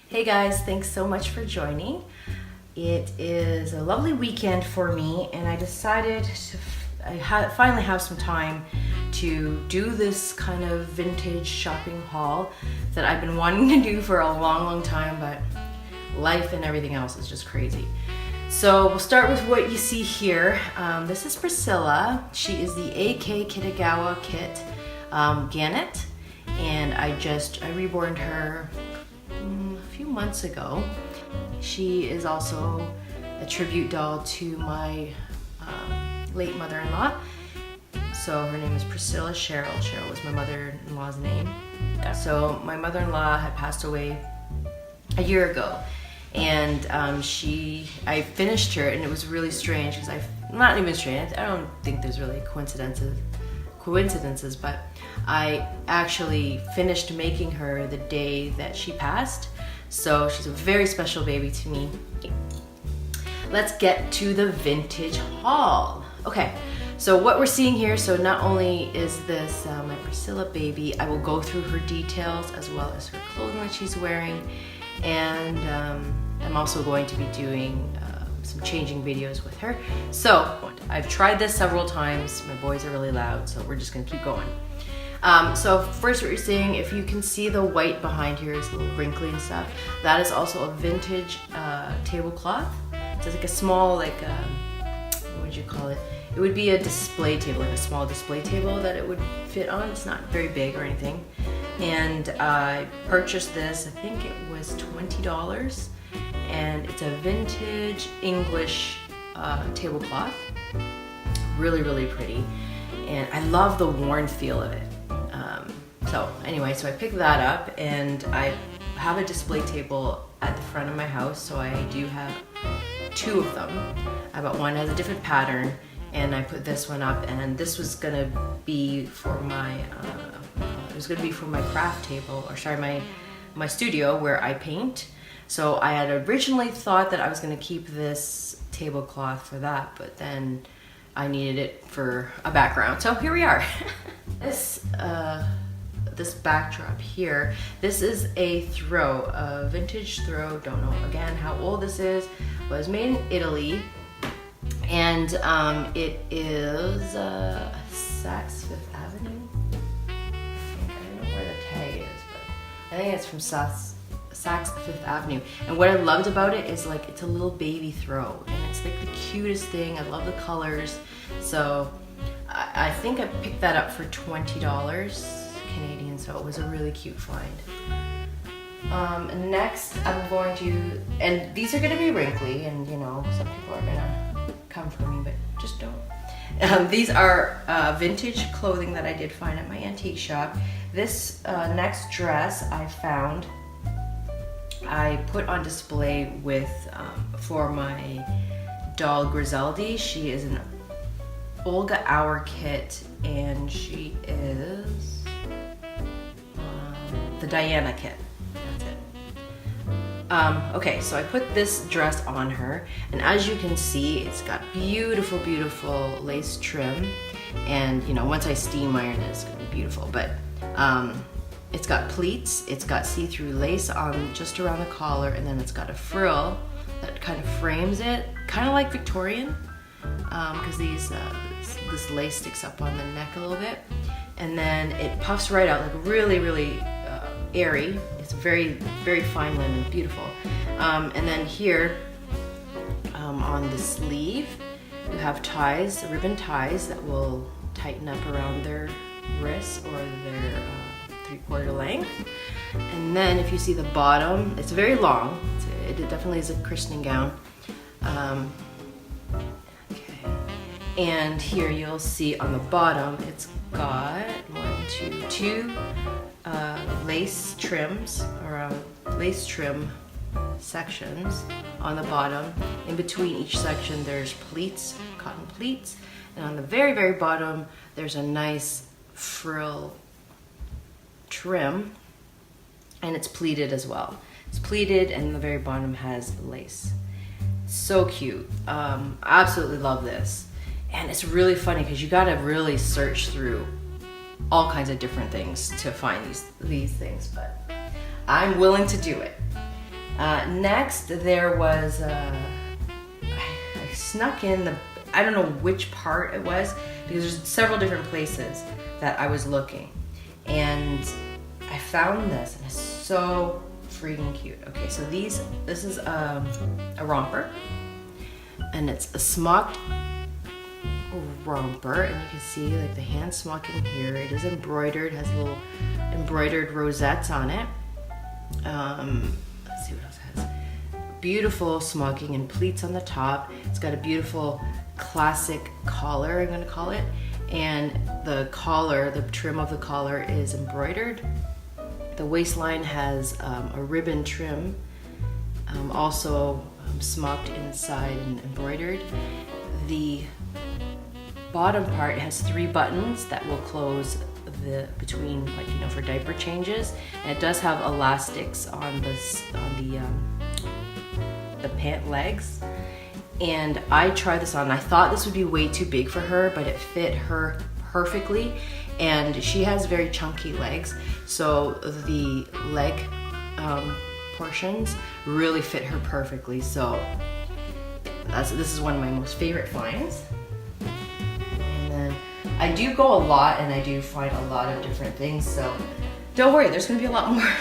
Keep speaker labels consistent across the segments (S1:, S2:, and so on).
S1: Hey guys, thanks so much for joining. It is a lovely weekend for me and I decided to finally have some time to do this kind of vintage shopping haul that I've been wanting to do for a long time, but life and everything else is just crazy. So we'll start with what you see here. This is Priscilla. She is the AK Kitagawa Kit Gannet, and I reborned her a few months ago. She is also a tribute doll to my late mother-in-law. So her name is Priscilla Cheryl. Cheryl was my mother-in-law's name. So my mother-in-law had passed away a year ago, and I finished her, and it was really strange because not even strange. I don't think there's really coincidences, but I actually finished making her the day that she passed. So she's a very special baby to me. Let's get to the vintage haul. Okay, so what we're seeing here, so not only is this my Priscilla baby, I will go through her details as well as her clothing that she's wearing, and I'm also going to be doing some changing videos with her. So I've tried this several times. My boys are really loud, so we're just gonna keep going. So first what you're seeing, if you can see the white behind here is a little wrinkly and stuff, that is also a vintage tablecloth. So it's like a small, what would you call it? It would be a display table, like a small display table that it would fit on. It's not very big or anything. And I purchased this, I think it was $20, and it's a vintage English tablecloth. Really pretty. And I love the worn feel of it. So I picked that up, and I have a display table at the front of my house, so I do have two of them. But one has a different pattern, and I put this one up, and this was gonna be for my craft table, or sorry, my studio where I paint. So I had originally thought that I was gonna keep this tablecloth for that, but then I needed it for a background. So here we are. This backdrop here, this is a vintage throw. Don't know again how old this is. Was made in Italy, and it is Saks Fifth Avenue. I don't know where the tag is, but I think it's from Saks Fifth Avenue. And what I loved about it is it's a little baby throw, and it's like the cutest thing. I love the colors. So I think I picked that up for $20 Canadian, so it was a really cute find. Next I'm going to, and these are going to be wrinkly, and some people are going to come for me, but just don't. These are vintage clothing that I did find at my antique shop. This next dress I put on display for my doll Griselda. She is an Olga Hour kit, and she is the Diana kit. That's it. Okay, so I put this dress on her, and as you can see, it's got beautiful lace trim, and once I steam iron it, it's gonna be beautiful. But it's got pleats, it's got see-through lace on just around the collar, and then it's got a frill that kind of frames it, kind of like Victorian, because this lace sticks up on the neck a little bit, and then it puffs right out, like really airy. It's very fine linen, beautiful. And then here on the sleeve you have ties, ribbon ties that will tighten up around their wrists or their 3/4 length. And then if you see the bottom, it's very long. It definitely is a christening gown. And here you'll see on the bottom, it's got two lace trims, or lace trim sections on the bottom. In between each section there's pleats, cotton pleats, and on the very bottom there's a nice frill trim, and it's pleated as well. It's pleated, and the very bottom has lace. So cute. Absolutely love this. And it's really funny because you gotta really search through all kinds of different things to find these things, but I'm willing to do it. Next, there was, I snuck in I don't know which part it was, because there's several different places that I was looking. And I found this, and it's so freaking cute. Okay, so this is a romper, and it's a smocked romper, and you can see like the hand smocking here. It is embroidered, has little embroidered rosettes on it. Let's see what else it has. Beautiful smocking and pleats on the top. It's got a beautiful classic collar, I'm gonna call it, and the collar, the trim of the collar is embroidered. The waistline has a ribbon trim, also smocked inside and embroidered. The bottom part has 3 buttons that will close between, like, you know, for diaper changes, and it does have elastics on the pant legs. And I tried this on. I thought this would be way too big for her, but it fit her perfectly. And she has very chunky legs, so the leg portions really fit her perfectly. So this is one of my most favorite finds. And then I do go a lot, and I do find a lot of different things, so don't worry, there's gonna be a lot more.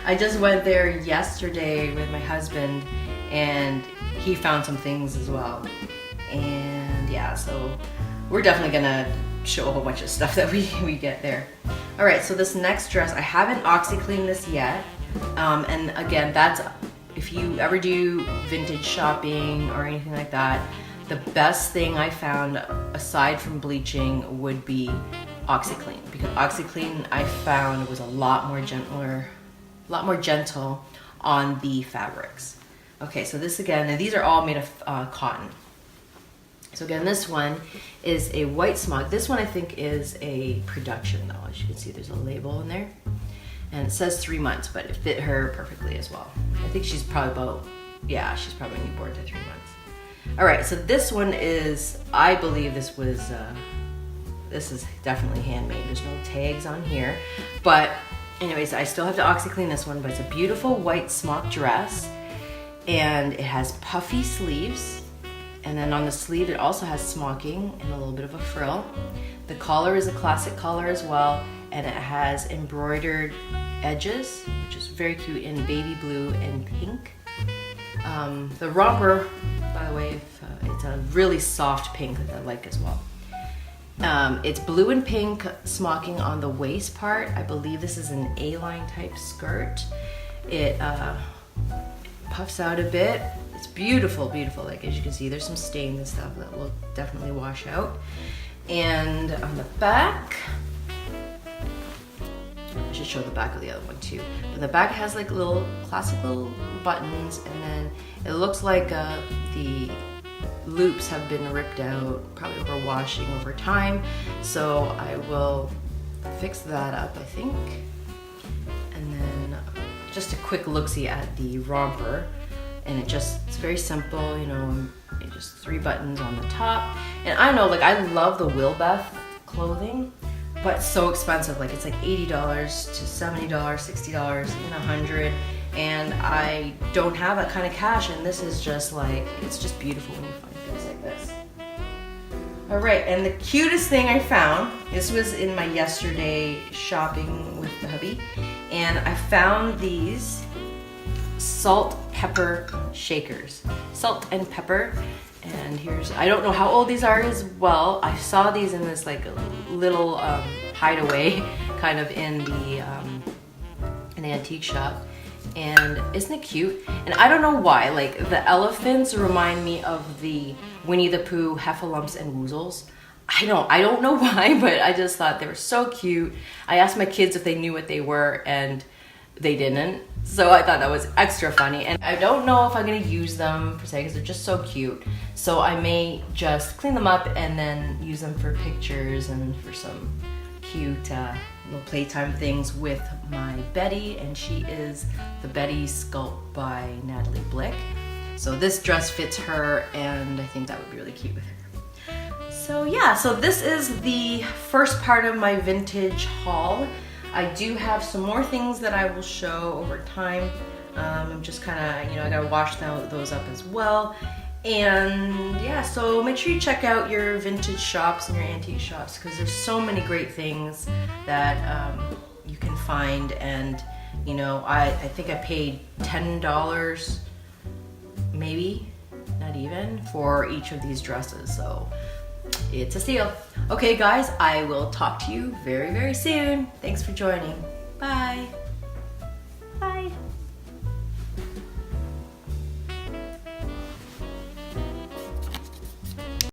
S1: I just went there yesterday with my husband, and he found some things as well. And yeah, so we're definitely gonna show a whole bunch of stuff that we get there. All right, so this next dress, I haven't OxyCleaned this yet. And again, that's, if you ever do vintage shopping or anything like that, the best thing I found aside from bleaching would be OxyClean, because OxyClean I found was a lot more gentle on the fabrics. Okay, so this again, and these are all made of cotton. So again, this one is a white smock. This one I think is a production though. As you can see, there's a label in there. And it says 3 months, but it fit her perfectly as well. I think she's probably she's probably newborn to 3 months. All right, so this one is, I believe this is definitely handmade. There's no tags on here. But anyways, I still have to OxyClean this one, but it's a beautiful white smock dress. And it has puffy sleeves, and then on the sleeve it also has smocking and a little bit of a frill. The collar is a classic collar as well, and it has embroidered edges, which is very cute, in baby blue and pink. The romper, by the way, it's a really soft pink that I like as well. It's blue and pink smocking on the waist part. I believe this is an A-line type skirt. It puffs out a bit. It's beautiful, beautiful. Like, as you can see, there's some stain and stuff that will definitely wash out. And on the back, I should show the back of the other one too. But the back has like little classic little buttons, and then it looks like the loops have been ripped out, probably over washing over time. So I will fix that up, I think. And then just a quick look-see at the romper, and it's very simple, you know, just 3 buttons on the top. And I know, like, I love the Wilbeth clothing, but it's so expensive. Like, it's like $80 to $70, $60, even $100, and I don't have that kind of cash, and this is just like, it's just beautiful when you find things like this. All right, and the cutest thing I found, this was in my yesterday shopping with the hubby, and I found these salt pepper shakers. Salt and pepper, and I don't know how old these are as well. I saw these in this like little hideaway kind of in the antique shop, and isn't it cute? And I don't know why, like, the elephants remind me of the Winnie the Pooh Heffalumps and Woozles. I don't know why, but I just thought they were so cute. I asked my kids if they knew what they were, and they didn't. So I thought that was extra funny. And I don't know if I'm gonna use them per se, because they're just so cute. So I may just clean them up and then use them for pictures and for some cute little playtime things with my Betty. And she is the Betty Sculpt by Natalie Blick. So this dress fits her, and I think that would be really cute with her. So yeah, so this is the first part of my vintage haul. I do have some more things that I will show over time. I'm just kind of, I gotta wash those up as well. And yeah, so make sure you check out your vintage shops and your antique shops, because there's so many great things that you can find. And I think I paid $10, maybe, not even, for each of these dresses, so it's a steal. Okay guys, I will talk to you very, very soon. Thanks for joining. Bye. Bye.